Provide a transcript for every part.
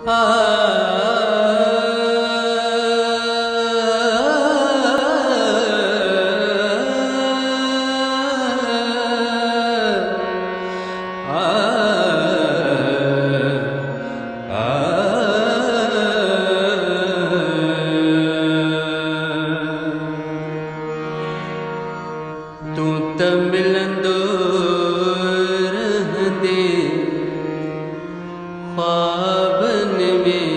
तू त मिलंदो रहंदे ख्वाबन में,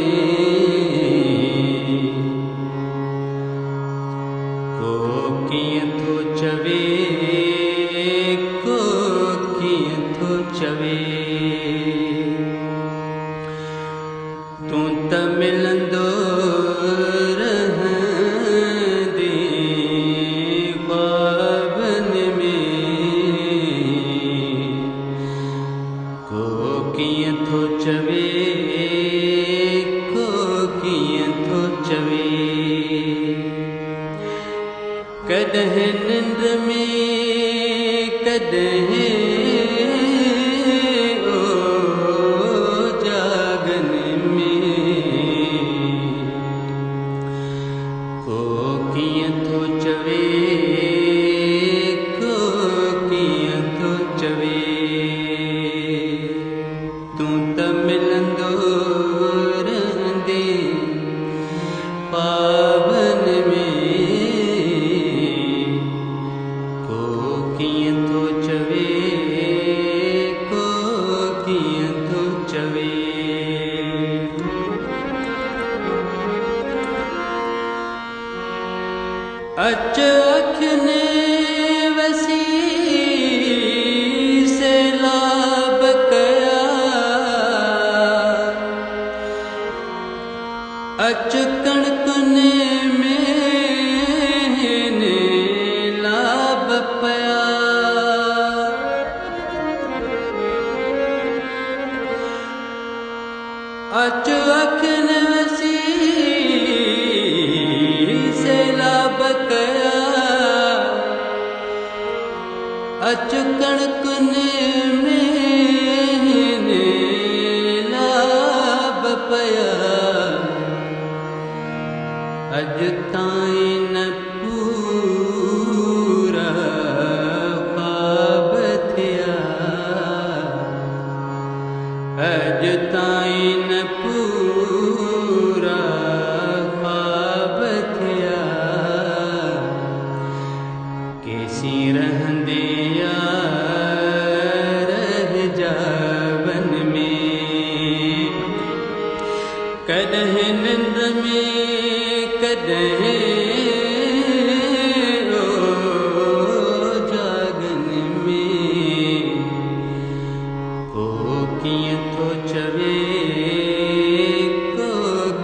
को कीअं थो चवे, को कीअं थो चवे। तू त मिलंदो रहंदे ख्वाबन में, को कीअं थो चवे, को कीअं थो चवे। कॾहिं निंड में, कॾहिं ओ जागन में, को कीअं थो चवे, को कीअं थो चवे। तू त मिलंदो रहंदे ख्वाबन में, को कीअं थो चवे, को कीअं थो चवे। अच अखियुनि वसी सैलाब कया, अच कणकुनि में लाभ पया। अच अखियुनि वसी सैलाब कया, अच कणकुनि में लाभ पया। अज ताईं न पूरा ख्वाब थिया, अज ताईं न पूरा ख्वाब थिया। केसी रहंदे यार जावन में, कॾहिं निंड में, कॾहिं ओ जागन में, को कीअं थो चवे, को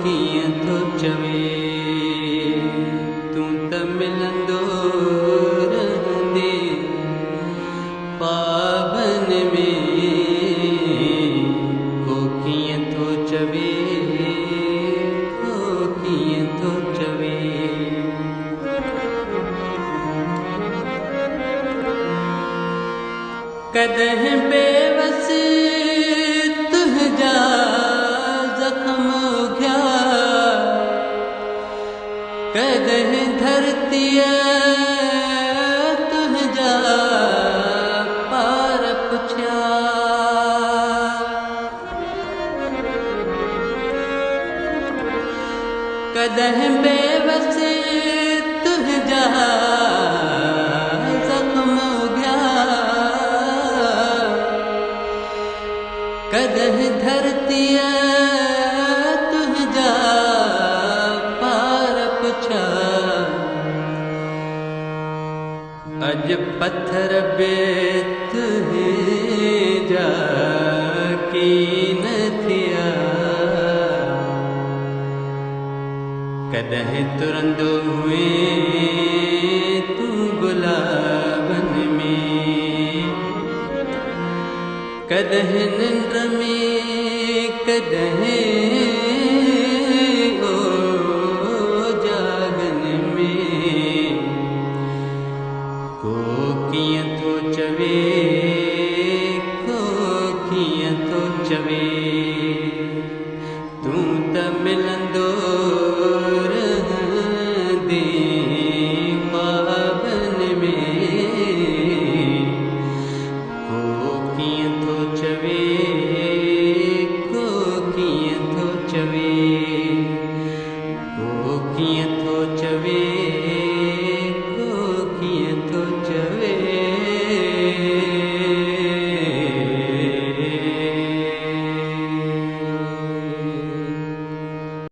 कीअं थो चवे। तू त मिलंदो रहंदे ख्वाबन में, को कीअं थो चवे, को कीअं थो चवे। कॾहिं बेवस तुंहिंजा ज़ख्म उघिया, कॾहिं धरतीअ तुंहिंजा पार पुछिया। कॾहिं बेवस तुंहिंजा ज़ख्म उघिया, कॾहिं धरतीअ तुंहिंजा पार पुछा। अज पत्थर बे तुंहिंजा कीन थिया, कॾहिं तुरंदो हुए तू गुलाबन में, कॾहिं निंड में, कॾहिं